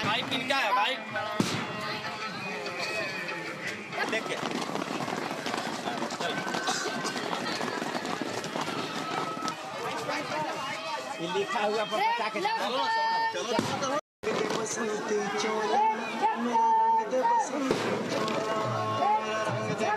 भाई किनका है भाई? देखिए लिखा हुआ पर बचा के चलो बसंती चोला मेरा रंग दे बसंती चोला मेरा रंग दे।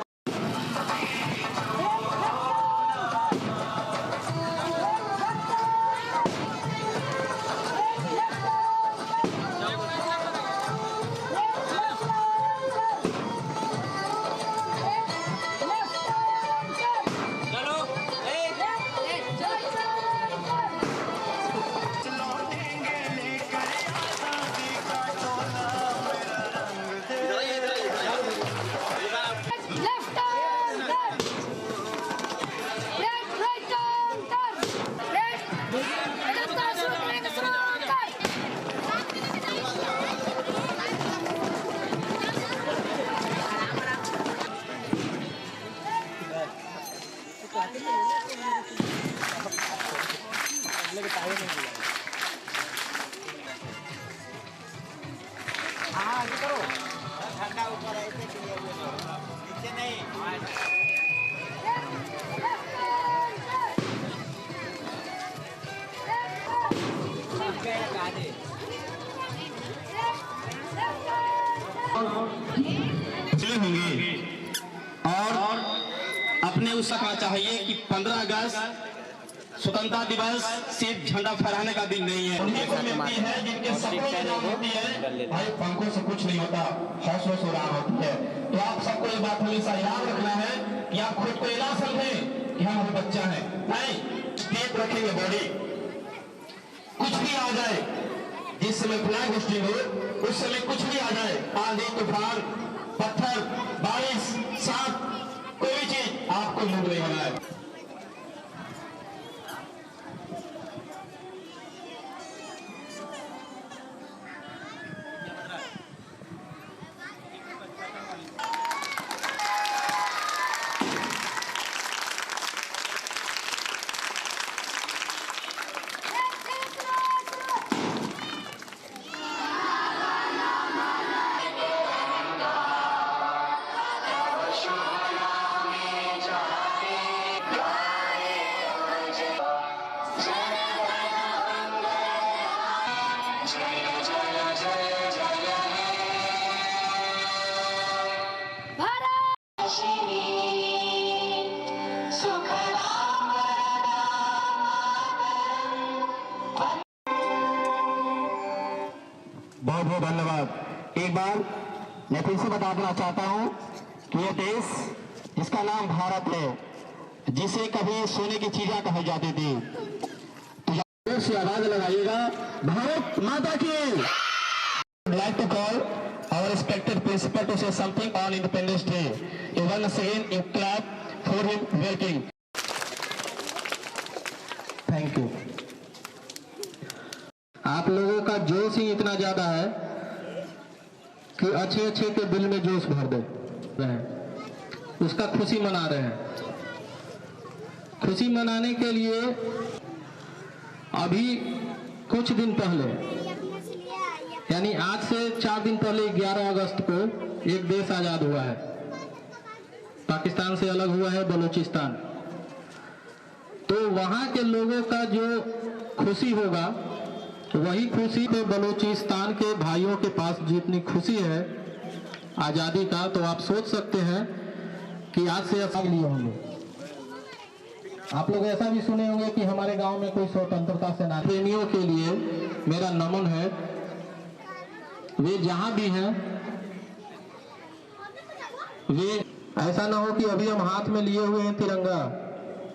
होंगे और अपने उस सकना चाहिए कि 15 अगस्त स्वतंत्रता दिवस सिर्फ झंडा फहराने का दिन नहीं है। उन्हीं को मिलती है जिनके सपने होती है भाई, पंखों से कुछ नहीं होता, हौसलों से उड़ान होती है। तो आप सबको ये बात हमेशा याद रखना है कि आप खुद को ना समझें कि हम अभी बच्चा है, नहीं, स्टेप रखेंगे बॉडी, कुछ भी आ जाए, जिस समय फ्लैग होस्टिंग हो उस समय कुछ भी आ जाए, आंधी तूफान पत्थर बारिश सांप कोई भी चीज आपको मूव नहीं होना है। बहुत बहुत धन्यवाद। एक बार मैं फिर से बता देना चाहता हूं कि यह देश जिसका नाम भारत है, जिसे कभी सोने की चिड़िया कही जाती थी, तो से आवाज लगाइएगा भारत माता की। Like to call our respected principal to say something on Independence Day. Once again, you clap for him working. Thank you. आप लोगों का जोश ही इतना ज्यादा है कि अच्छे अच्छे के दिल में जोश भर दे रहे हैं, उसका खुशी मना रहे हैं। खुशी मनाने के लिए अभी कुछ दिन पहले, यानी आज से 4 दिन पहले 11 अगस्त को एक देश आजाद हुआ है। पाकिस्तान से अलग हुआ है बलूचिस्तान। तो वहां के लोगों का जो खुशी होगा वही खुशी पे बलूचिस्तान के भाइयों के पास जितनी खुशी है आजादी का, तो आप सोच सकते हैं कि आज से ऐसा लिए होंगे। आप लोग ऐसा भी सुने होंगे कि हमारे गांव में कोई स्वतंत्रता सेनानी प्रेमियों के लिए मेरा नमन है। वे जहां भी हैं, वे ऐसा ना हो कि अभी हम हाथ में लिए हुए हैं तिरंगा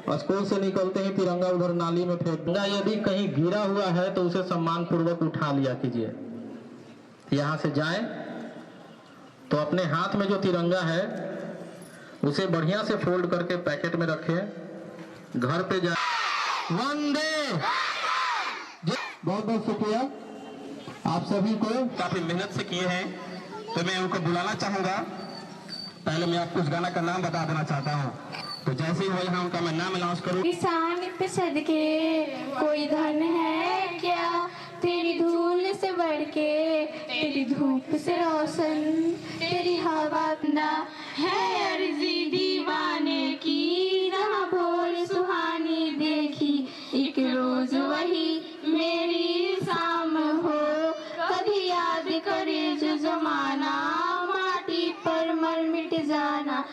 और स्कूल से निकलते हैं तिरंगा उधर नाली में फेंक देंगे। यदि कहीं गिरा हुआ है तो उसे सम्मान पूर्वक उठा लिया कीजिए। यहां से जाए तो अपने हाथ में जो तिरंगा है उसे बढ़िया से फोल्ड करके पैकेट में रखें, घर पे जाए। वंदे। बहुत बहुत शुक्रिया आप सभी को, काफी मेहनत से किए हैं, तो मैं उनको बुलाना चाहूंगा। पहले मैं आपको उस गाना का नाम बता देना चाहता हूँ, तो जैसे ही हो यहाँ उनका मैं नाम अनाउंस करूँ। किसान पे सदके कोई धन है क्या, तेरी धूल से बढ़ के, तेरी धूप से रोशन, तेरी हवा ना है अर्जी दीवाने की, ना भोर सुहानी देखी एक रोज वही मेरी शाम हो, कभी याद करे जो जमाना माटी पर मर मिट जाना।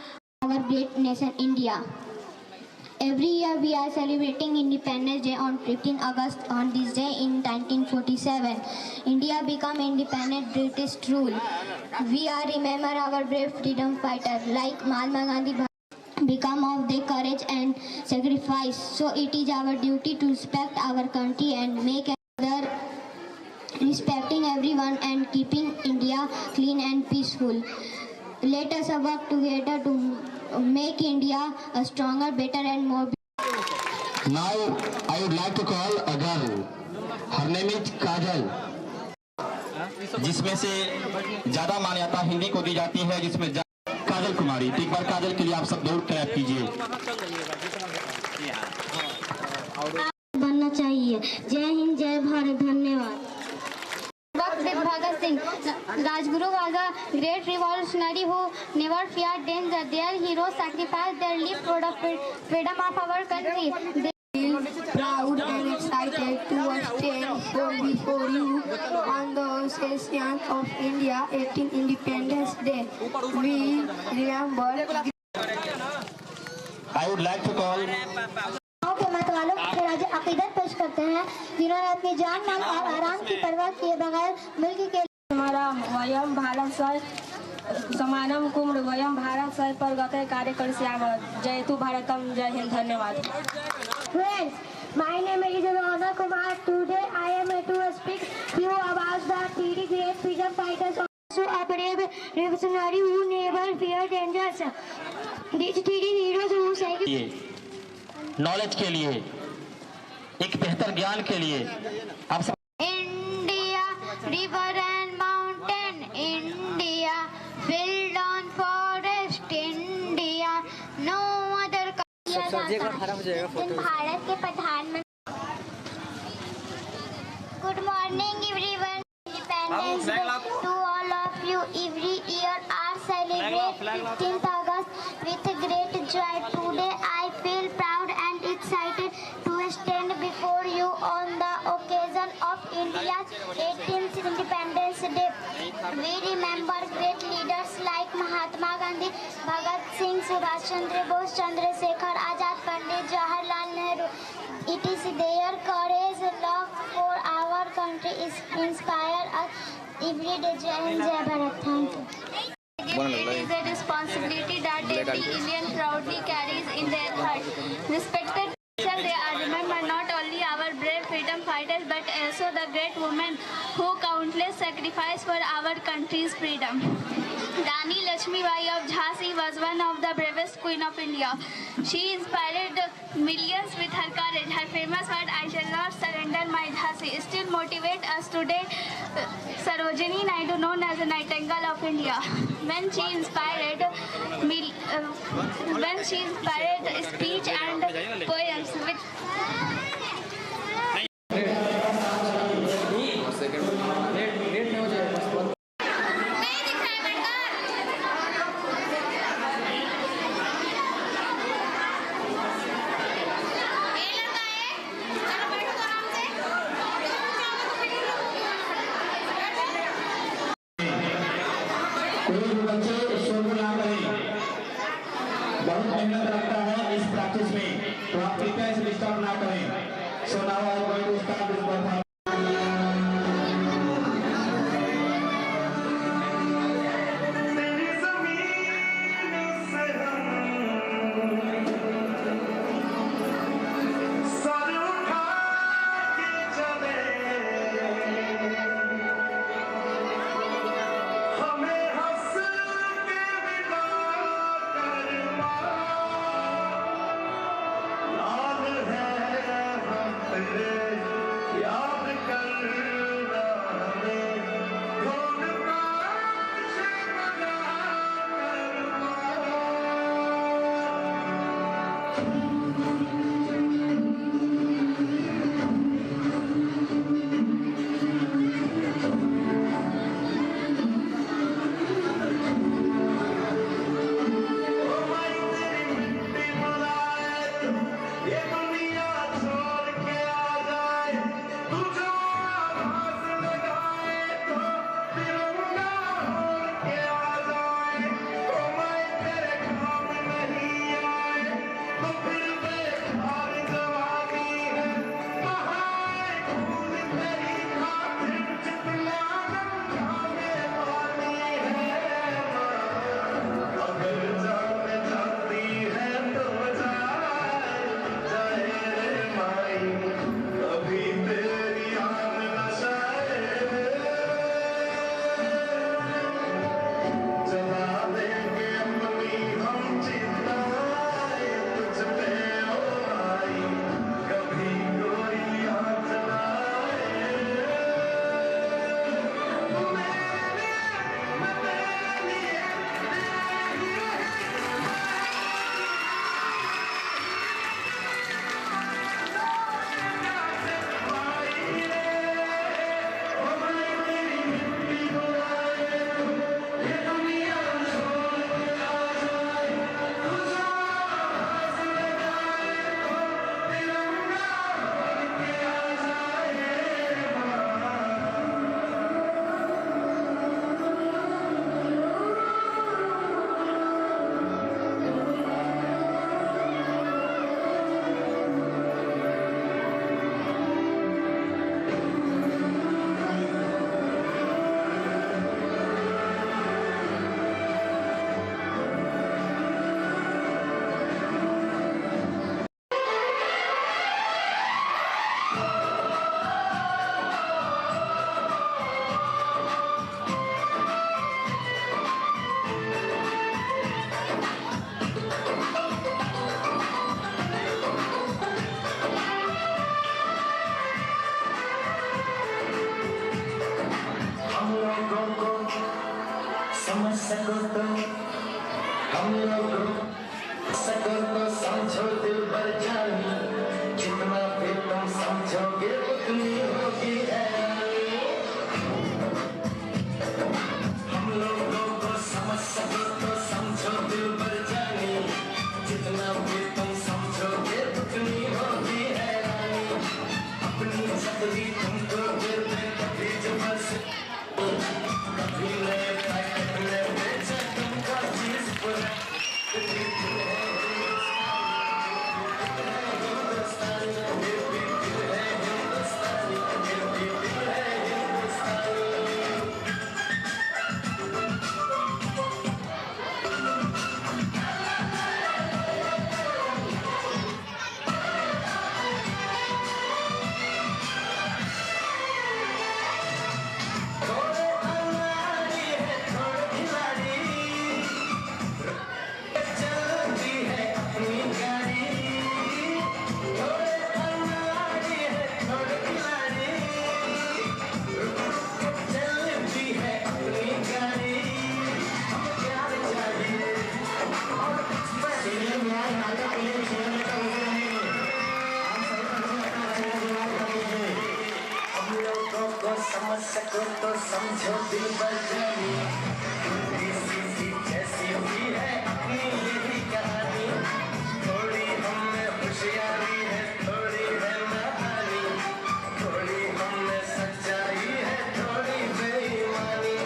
Our great nation India. Every year we are celebrating Independence Day on 15 August. On this day in 1947, India became independent British rule. We are remember our brave freedom fighters like Mahatma Gandhi become of their courage and sacrifice. So it is our duty to respect our country and make other respecting everyone and keeping India clean and peaceful. Let us work together to make India a stronger, better and more. Now I would like to call a girl. Her name is Kajal. जिसमें से ज्यादा मान्यता हिंदी को दी जाती है, जिसमें काजल कुमारी। तो एक बार काजल के लिए आप सब दौड़ क्लैप कीजिए। बनना चाहिए। जय हिंद, जय भारत, धन्यवाद। With Bhagat Singh, Rajguru was a great revolutionary who never feared danger. Their heroes sacrificed their lives for the freedom of our country. They feel proud and excited to stand before you on the occasion of India 18 Independence Day. We remember. I would like to call के मत वालों के राजा अकीदत पेश करते हैं, जिन्होंने अपनी जान माल और आराम की परवाह किए बगैर मुल्क के हमारा वयम भारत सर समानम कुम्र वयम भारत सर पर गते कार्य कर श्याम जयतु भारतम। जय हिंद, धन्यवाद। Friends, my name is Rana Kumar. Today I am to speak you about the three great freedom fighters, also a brave revolutionary who never feared dangers. These three heroes who sacrificed knowledge के लिए, एक बेहतर ज्ञान के लिए आप सब India, river and mountain, India, field on forest, India, no other country. Bharat के प्रधानमंत्री। Good morning, everyone. Independence Day to all of you. Every year I celebrate 15th August with great joy. Today I feel proud and excited to stand before you on the occasion of India's 18th Independence Day. We remember great leaders like Mahatma Gandhi, Bhagat Singh, Subhash Chandra Bose, Chandrasekhar Azad, Pandit Jawaharlal Nehru. It is their courage, love for our country inspire us every day. Jai Hind, Jai Bharat. Thank you. It is a responsibility that every Indian proudly carries in their heart. Respected teacher, they are remember not only our brave freedom fighters but also the great women who countless sacrifice for our country's freedom. Rani Lakshmi Bai of Jhansi was one of the bravest queen of India. She inspired millions with her courage. Her famous word, "I shall not surrender my Jhansi," still motivate us today. Sarojini Naidu, known as the Nightingale of India, when she inspired speech and poems with बहुत मेहनत लगता है इस practice में, तो आप कृपया इसे डिस्टर्ब ना करें। So now I am going to start this performance. लाल है हम तेरे समझ सको तो हम लोगों सको तो समझो दिल भर जानी, जितना भी तुम समझोगे उतनी होगी हैरानी। हम लोगों को समझ सको तो समझो दिल भर जानी, जितना भी तुम समझोगे उतनी होगी हैरानी। अपनी छतरी तुमको दिल में कभी जो बस कभी नए पैकेट में बेचा तुमका चीज पर समझ सको तो समझो दिल भर जानी, सीधी जैसी भी है अपनी यही कहानी। थोड़ी हमने होशियारी है, थोड़ी है नादानी, थोड़ी हमने सच्चाई है, थोड़ी बेईमानी।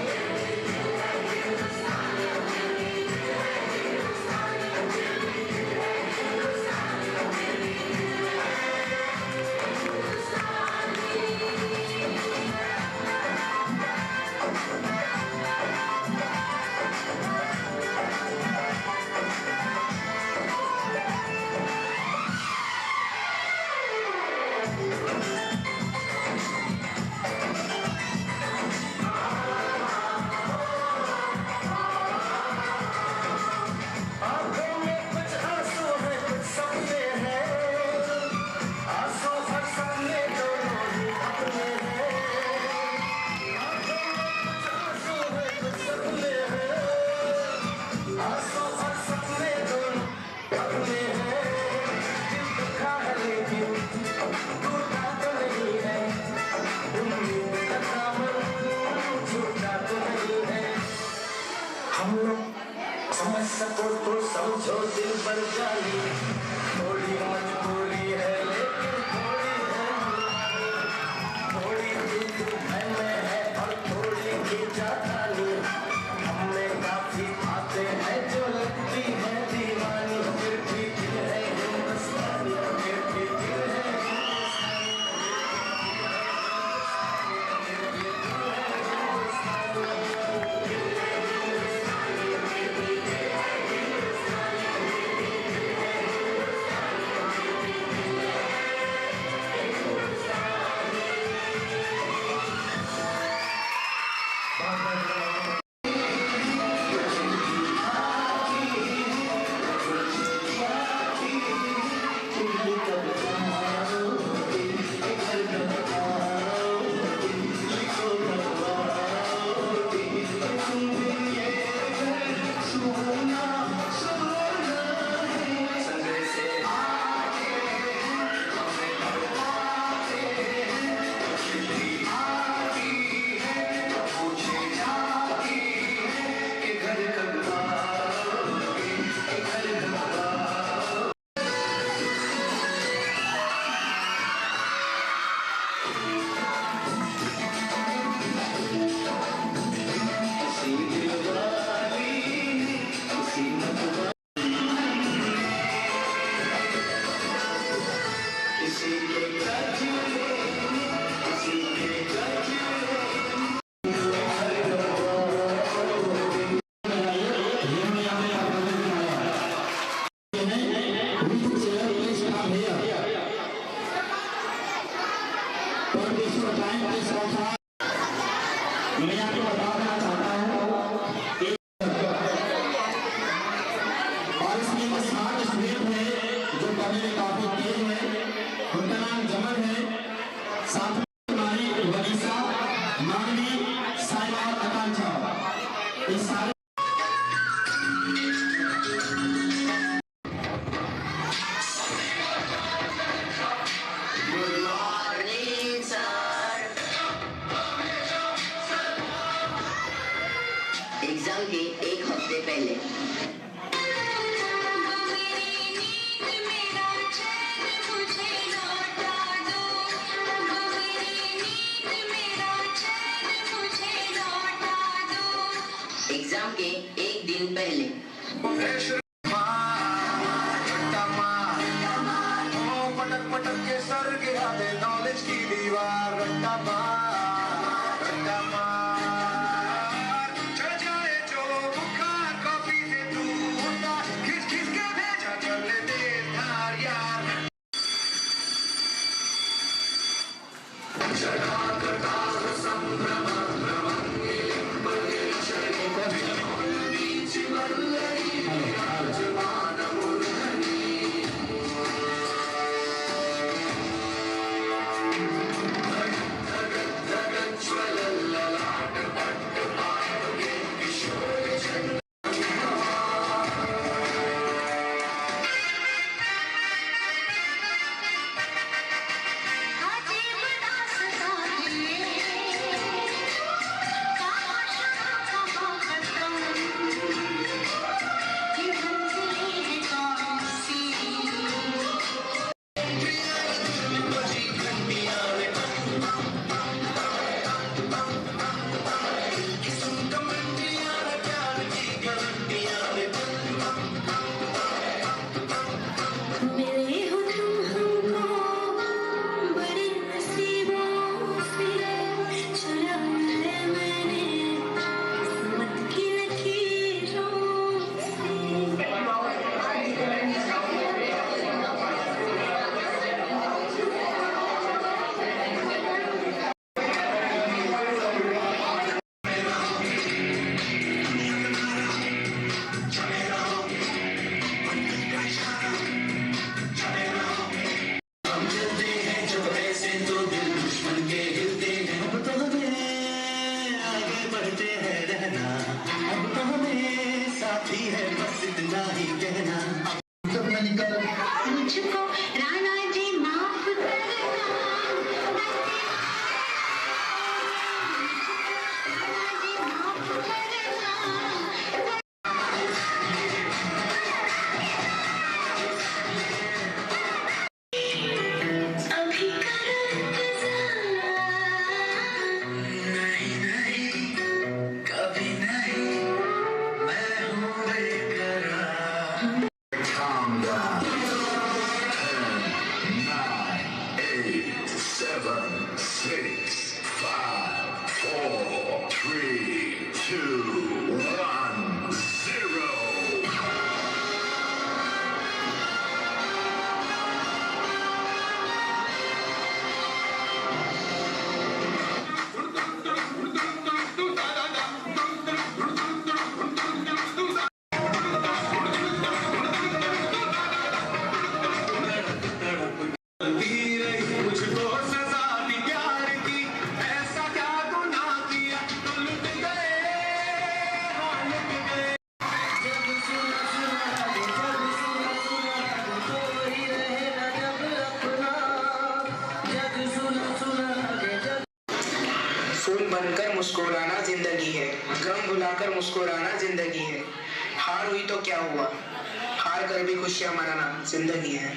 हम लोग समझ सको तो समझो दिल भर जानी, थोड़ी मजबूरी है लेकिन थोड़ी है थोड़ी दिल में है और थोड़ी की जातानी। हमने काफी बातें हैं जो लगती है दीवानी, फिर भी दिल है हिंदुस्तानी, फिर भी दिल है मैं आपको बताना चाहता हूँ और इसमें जो 7 स्टूडेंट है जो पढ़ने में काफी तेज है, उनका नाम जमन है, साथ में हमारी वनीसा, मानवी, साइमा और आकांक्षा, इस सारे एग्जाम के एक हफ्ते पहले। एग्जाम के एक दिन पहले। पटक पटक के सर गिरा दे नॉलेज की दीवार, रट्टा मार चढ़ जाए जो बुखार कॉपी से तू उठा, खिस खिस के भेजा कर ले दे धार यार। मुझको राणा जी माफ करना, अभी कभी नहीं मैं हूँ बेकरार। Calm down. 10, 9, 8, 7, 6, 5, 4, 3, 2, 1, 0. मुझको सजा दी प्यार की, ऐसा क्या गुनाह किया तो लुट गए, हाँ लुट गए। जब सुना तो ही रहेगा जब अपना, जब सुना फूल बनकर मुस्कुराना जिंदगी है, गम भुलाकर मुस्कुराना जिंदगी है। हार हुई तो क्या हुआ, हार कर भी खुशियां मनाना जिंदगी है।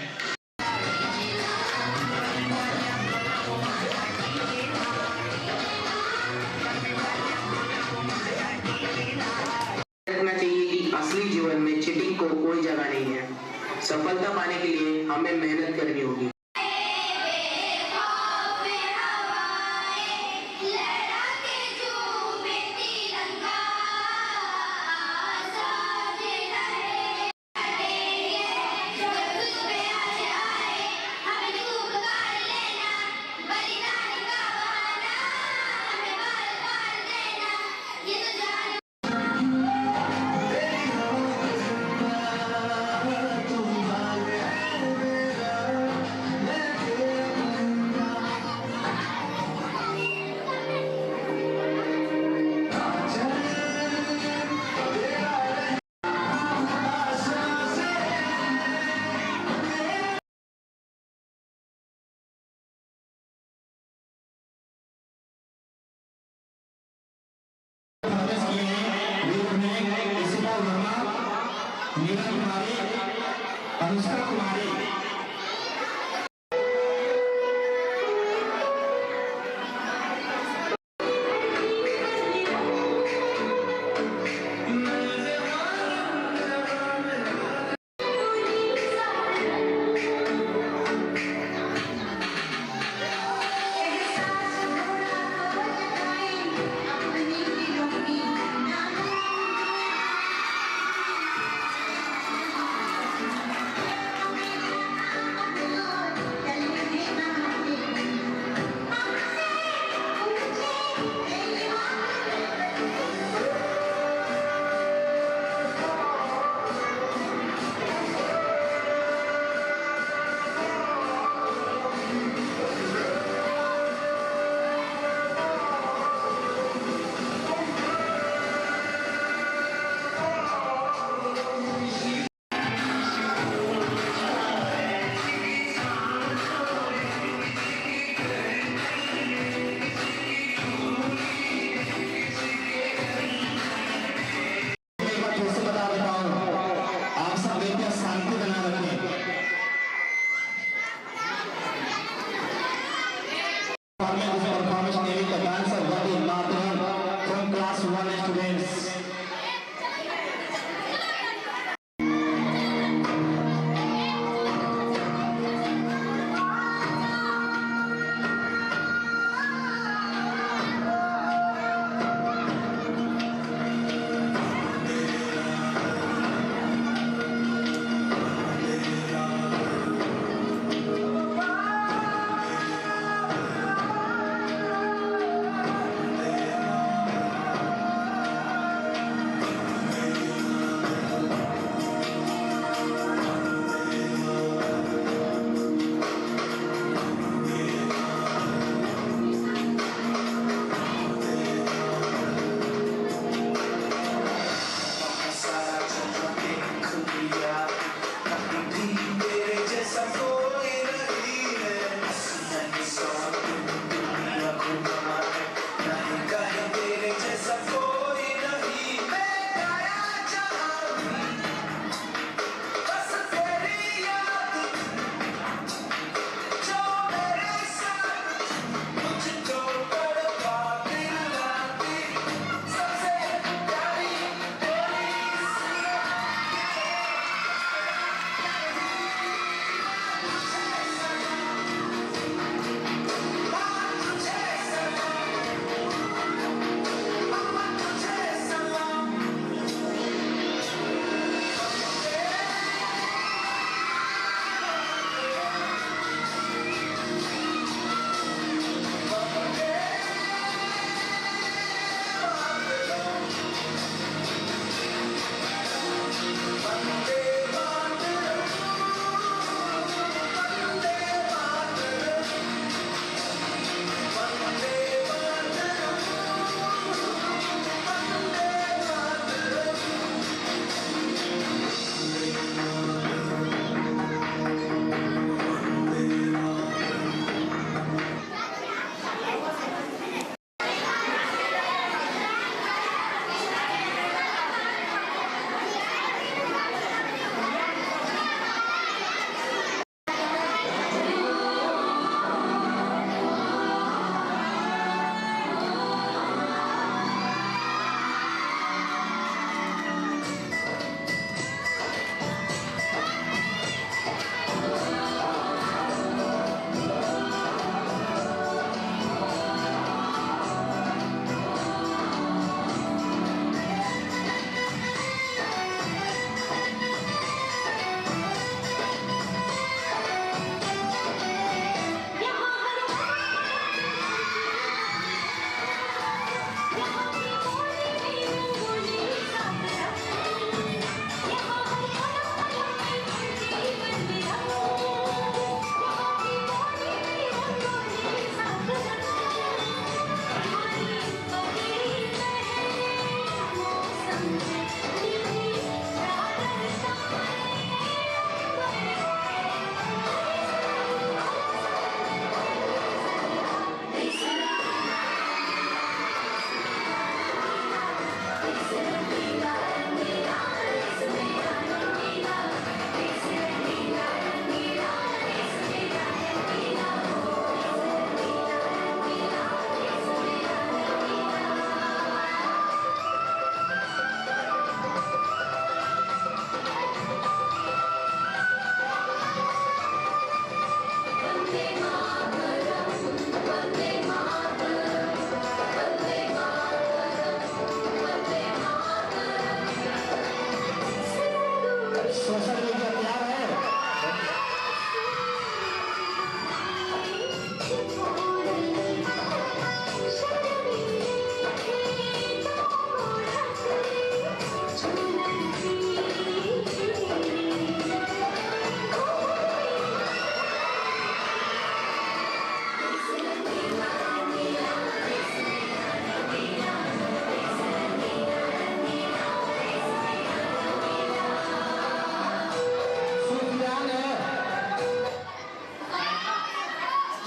रखना चाहिए कि असली जीवन में चीटिंग को कोई जगह नहीं है। सफलता पाने के लिए हमें मेहनत करनी होगी। मीरा कुमारी, अनुष्का कुमारी।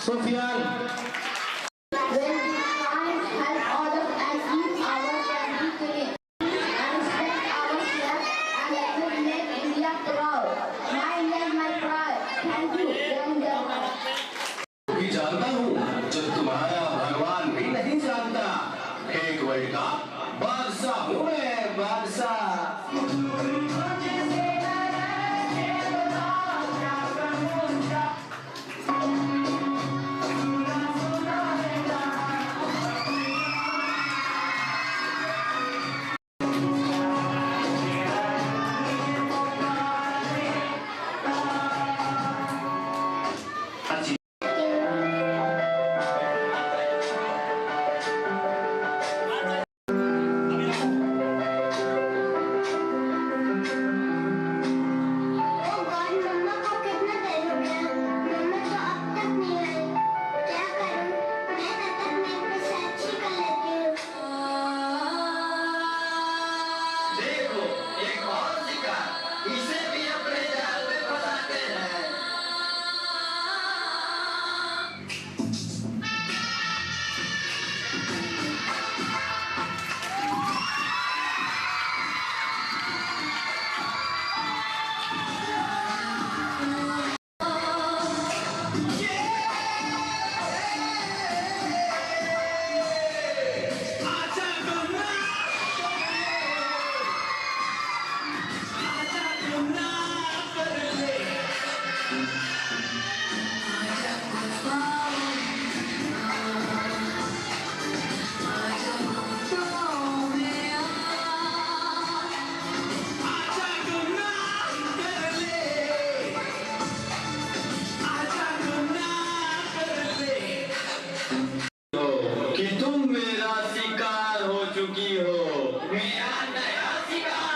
Sufiyan. When we find help others and keep our family clean and respect our flag and let us make India proud. My India is my pride. Thank you. Jai Hind, Jai Bharat. भी जानता हूँ जब तुम्हारा भगवान भी नहीं जानता। एक वर्ल्ड का बादशाह हूँ मैं, बादशाह। Oh God, मम्मा को कितना देर हो गया? मम्मा तो अब तक नहीं आई। क्या करूं? मैं तब तक नेट पे सर्च ही कर लेती हूँ। देखो एक और शिकार, इसे भी अपने जाल में फंसाते हैं। कि तुम मेरा शिकार हो चुकी हो, मेरा नया शिकार।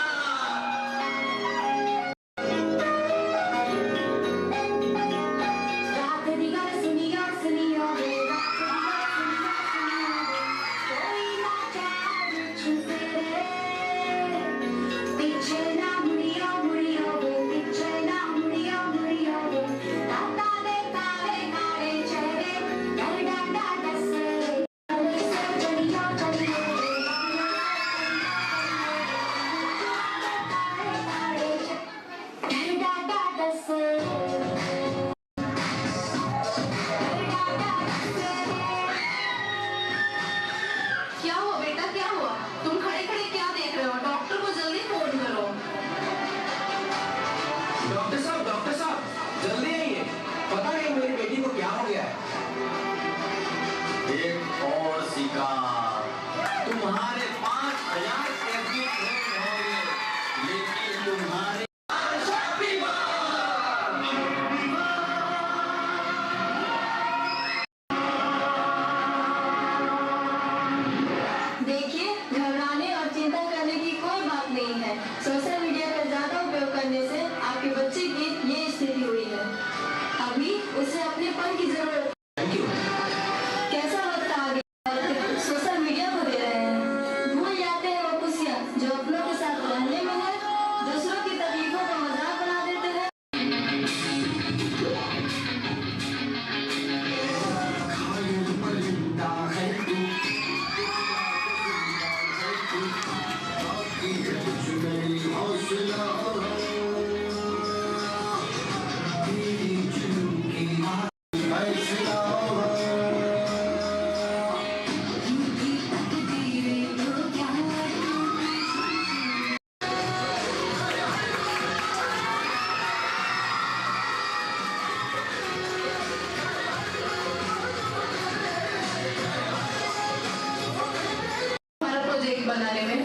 रात दी गल सुनियो सुनियो रे, रात दी गल सुनियो सुनियो रे, कोई ना चार छुपे रे, पीछे ना मुड़ियो मुड़ियो रे, पीछे ना मुड़ियो मुड़ियो रे, दादा दे काले काले चेहरे, डर डांडा डसे, अरे से चलियो चलियो रे, काले काले डर डांडा डसे। क्या हुआ बेटा, क्या हुआ? तुम खड़े खड़े क्या देख रहे हो? डॉक्टर को जल्दी फोन करो। डॉक्टर साहब जल्दी आइए, पता नहीं मेरी बेटी को क्या हो गया है। एक और शिकार, तुम्हारे 5000 एफडी फ्रेंड होंगे, लेकिन तुम्हारे देखिए, घबराने और चिंता करने की कोई बात नहीं है। सोशल मीडिया का ज्यादा उपयोग करने से आपके बच्चे की ये स्थिति हुई है। अभी उसे अपनेपन की जरूरत है। Thank you. कैसा वक्त आ गया और सोशल मीडिया को दे रहे हैं। भूल जाते हैं वो खुशियाँ जो अपनों के साथ रहने में है। दूसरों की तकलीफों को मजाक बना देते हैं। हमारा प्रोजेक्ट बनाने में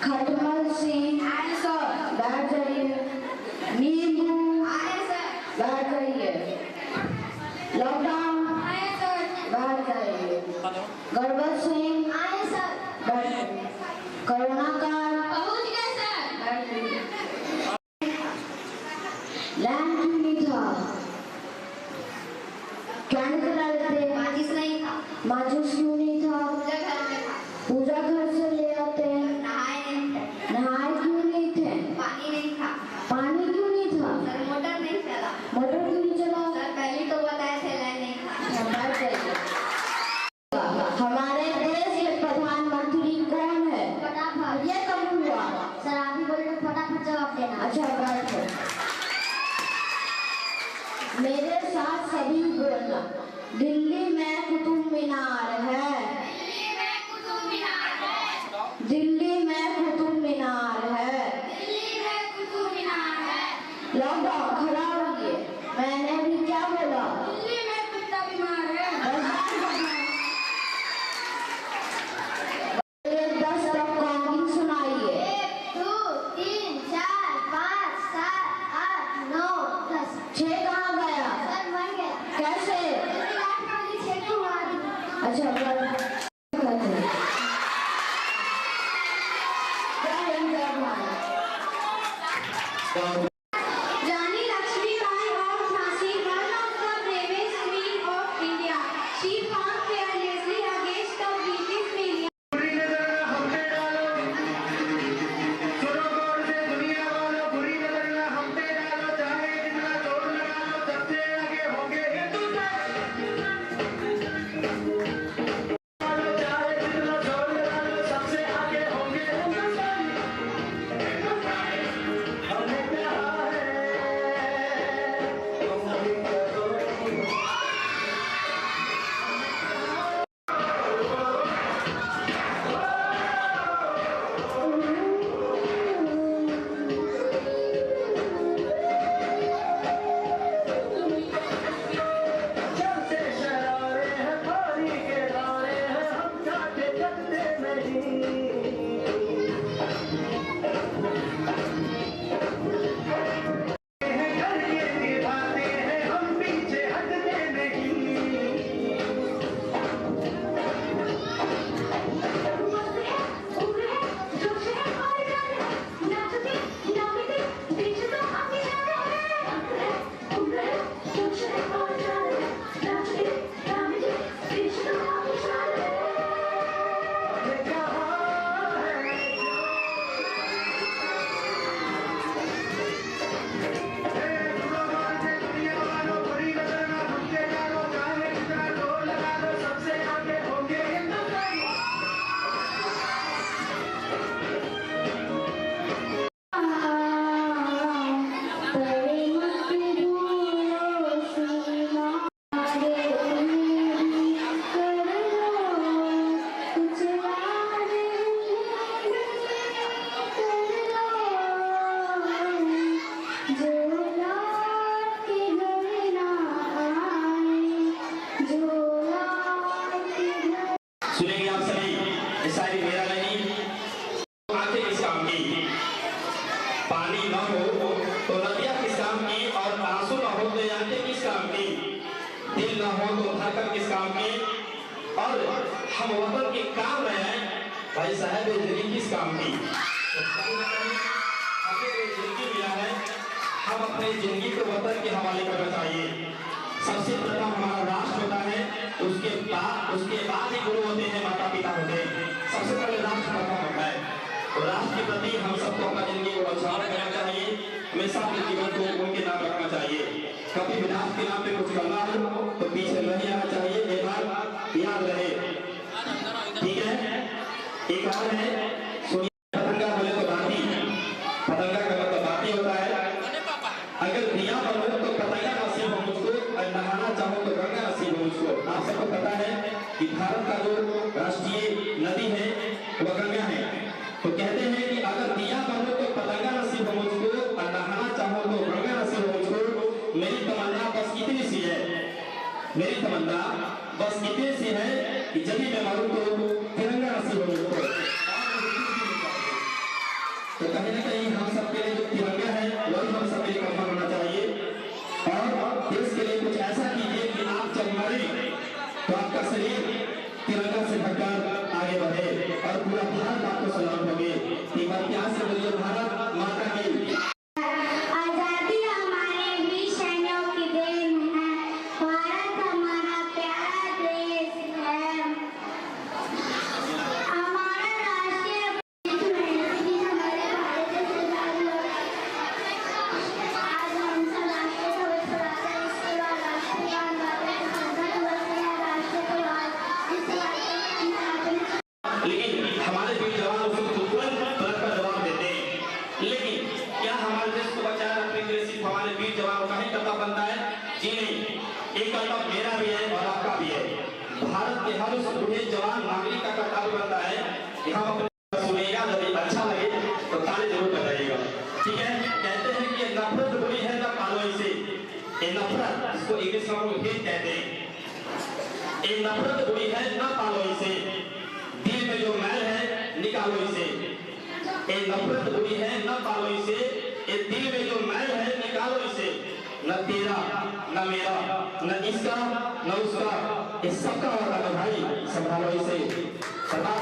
खटमल सिंह बैठ जाइए। नींबू बैठ जाइए। लॉकडाउन बैठ जाइए। गड़बड़ सिंह बैठ जाइए। कोरोना काल बैठ जाइए। लैंड क्यों नहीं था? क्या नहीं करा लेते? माचिस नहीं था। माचिस क्यों नहीं था? पूजा घर से ले आते। नहाए क्यों नहीं थे? पानी नहीं था। पानी क्यों नहीं था? सर मोटर नहीं चला। मोटर क्यों नहीं चला? सर पहले तो बताया था लाइन नहीं था। हमारे देश के प्रधानमंत्री कौन है? फटाफट। ये कब हुआ? सर आप ही बोले फटाफट जवाब देना। अच्छा बैठो। मेरे साथ सभी बोलना। दिल्ली में कुतुब मीनार है। दिल्ली में कुतुब मीनार है। लॉकडाउन खड़ा होइए। मैंने भी क्या बोला? दिल्ली में कुत्ता बीमार है। 10 तक काउंटिंग सुनाइए। 1 2 3 4 5 7 8 9 10। 6 कहाँ गया? सर मर गया। कैसे? अच्छा Rani Lakshmi Bai of Jhansi, one of the bravest queen of India. She fought fearlessly against the British million. बुरी नजर ना हम पे डालो, सुनो गौर से दुनिया वालों, बुरी नजर ना हम पे डालो, चाहे जितना जोर लगा लो, सबसे आगे होंगे हिंदुस्तान। चाहे जितना जोर लगा लो, सबसे आगे होंगे हिंदुस्तान। हमने कहा है, तुम भी करो। चलते शरारे हैं, पानी के धारे हैं, हम जाते चलते नहीं। हैं घर के निभाते हैं, हम पीछे हटते नहीं। हमने कहा है, दुनिया वालों, बुरी नजर ना हम पे डालो, चाहे जितना जोर लगा लो, सबसे आगे होंगे हिंदुस्तान। सुनेंगे आप सभी ये शायरी मेरा नहीं। आंखें किस काम की? पानी न हो तो नदियां किस काम की? और आंसू न हो तो आंखें किस काम की? दिल न हो तो धड़कन किस काम की? और हम वतन के काम रहे हैं भाई साहब, ये जिंदगी किस काम की? हमें जो जिंदगी मिला है, हम अपने जिंदगी को वतन के हवाले करना चाहिए। सबसे प्रथम हमारा राष्ट्र होता है, उसके बाद ही गुरु होते हैं, माता पिता होते हैं। सबसे पहले राष्ट्र प्रथम होता है। तो राष्ट्र के प्रति हम सबको अपना जिंदगी को बचाव करना चाहिए, हमेशा अपने जीवन को उनके नाम रखना चाहिए। कभी विनाश के नाम पे कुछ करना हो तो पीछे नहीं आना चाहिए, ये बात याद रहे। ठीक है? एक और है, पतंगा बोले तो बाती, पतंगा का मतलब बाती होता है। अगर दिया बनो तो पतंगा नसीब हो मुझको, और नहाना चाहो तो गंगा नसीब हो मुझको। आप सबको पता है कि भारत का जो राष्ट्रीय नदी है वह गंगा है। तो कहते हैं कि अगर दिया बनो तो पतंगा नसीब हो मुझको, और नहाना चाहो तो गंगा नसीब हो मुझको। मेरी तमन्ना बस इतनी सी है, मेरी तमन्ना बस इतनी सी है कि जब भी मैं मरूं तो तिरंगा नसीब हो मुझको। तो कहीं ना कहीं हम सबके लिए जो तिरंगा है वही हम सबके लिए कंफर्म होना चाहिए। और देश के लिए कुछ ऐसा कीजिए कि आप जब मरे तो आपका शरीर तिरंगा से ढककर आगे बढ़े और पूरा भारत आपको सलाम होगे। एक बार प्यार से बोलिए भारत माता की। आजादी हमारे वीर सैनिकों की देन है, भारत हमारा प्यारा देश है। हमारा राष्ट्रीय हमारे भारत देश आजादी आज हम सब राष्ट्रीय ध्वज फहराते हैं। इसके बाद राष्ट्रीय गान गाते हैं, संगीत बजते हैं, राष्ट्रीय ध्वज इसके बाद लेकिन हमारे वीर जवान उसको तुरंत पलट कर जवाब देते हैं। लेकिन क्या हमारे देश को बचाए रखने के लिए सिर्फ हमारे वीर जवानों का ही कर्तव्य बनता है? जी नहीं, एक कर्तव्य मेरा भी है और आपका भी है। भारत के हर उस बूढ़े जवान नागरिक का कर्तव्य बनता है कि हम अपने सुनेगा, जब अच्छा लगे तो ताली जरूर बजाइएगा, ठीक है? कहते हैं कि नफरत बुरी है न पालोई से। ये नफरत, इसको इंग्लिश में हम लोग हेट कहते हैं। ये नफरत बुरी है न पालोई से, दिल में जो मैल है निकालो इसे। ये नफरत बुरी है न पालो इसे, ये दिल में जो मैल है निकालो इसे। न तेरा न मेरा न इसका न उसका, ये सबका वादा है भाई, संभालो इसे। सरदार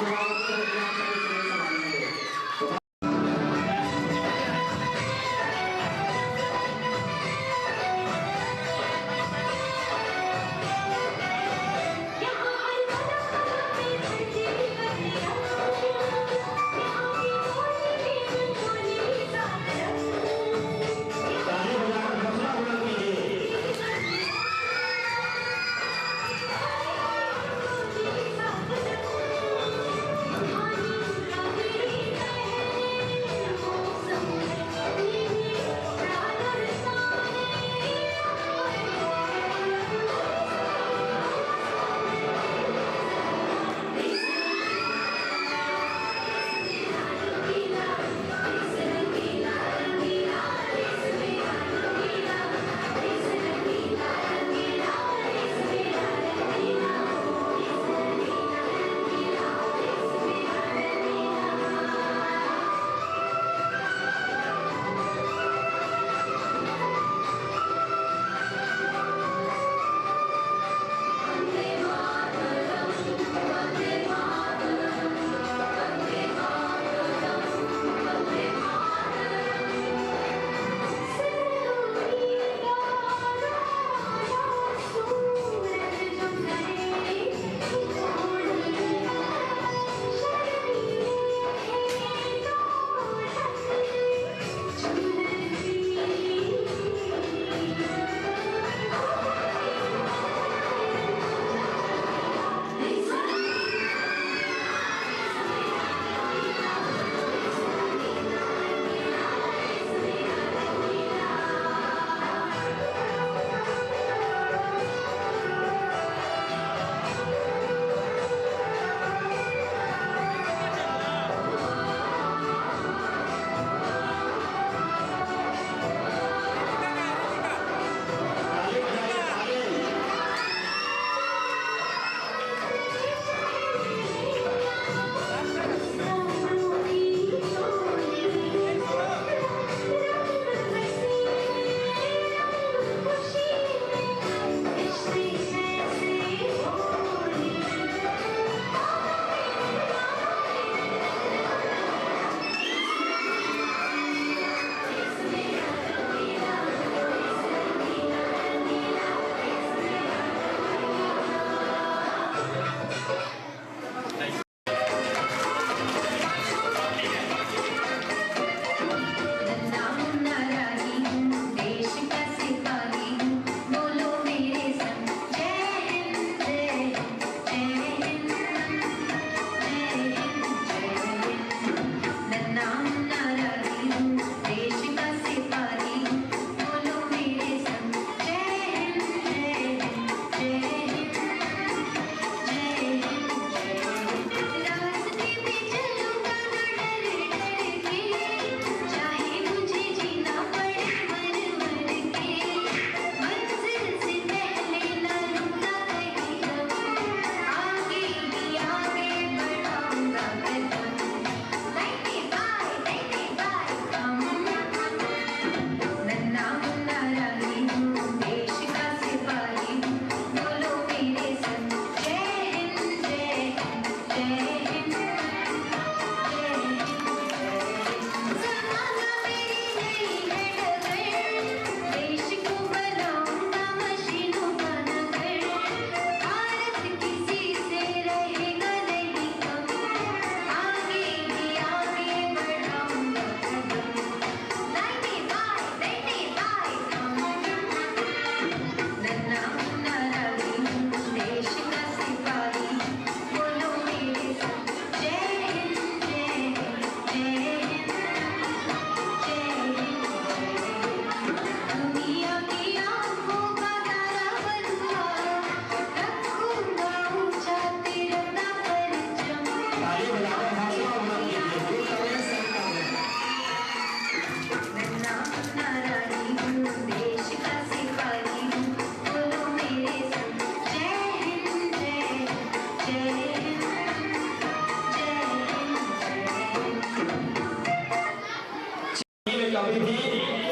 कभी भी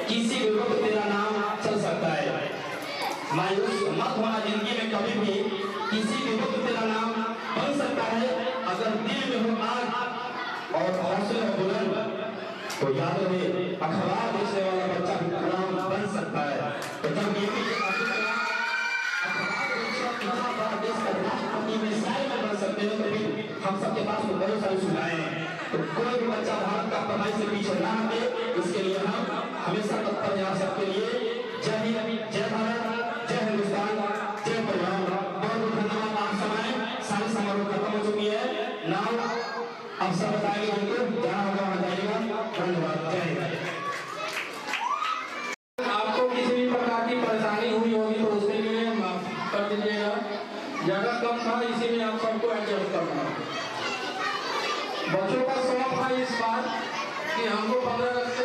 किसी भी वक्त तेरा नाम चल सकता है। मायूस मत होना, जिंदगी में कभी भी किसी भी वक्त तेरा नाम बन सकता है। अगर दिल में हो आग और हौसले हो बुलंद तो याद रहे अखबार बेचने वाला बच्चा भी गुलाम बन सकता है। तो जब ये भी देश का राष्ट्रपति में शायद बन सकते हैं, तो फिर हम सबके पास तो बहुत सारी सुविधाएं हैं। तो कोई भी बच्चा भारत का पढ़ाई से पीछे ना हटे, इसके लिए हम हमेशा तत्पर हैं। सबके लिए जय हिंद, जय भारत, जय हिंदुस्तान, जय परिवार। बहुत बहुत धन्यवाद। आप समय सारे समारोह खत्म हो चुकी है। नाउ अब सब बताएंगे उनको जहाँ होगा वहाँ जाइएगा। धन्यवाद, जय हिंद। आपको किसी भी प्रकार की परेशानी हुई होगी तो उसके लिए माफ कर दीजिएगा। जगह कम था, इसी में आप सबको एडजस्ट करना। बच्चों का शौक था इस बार कि हमको 15 अगस्त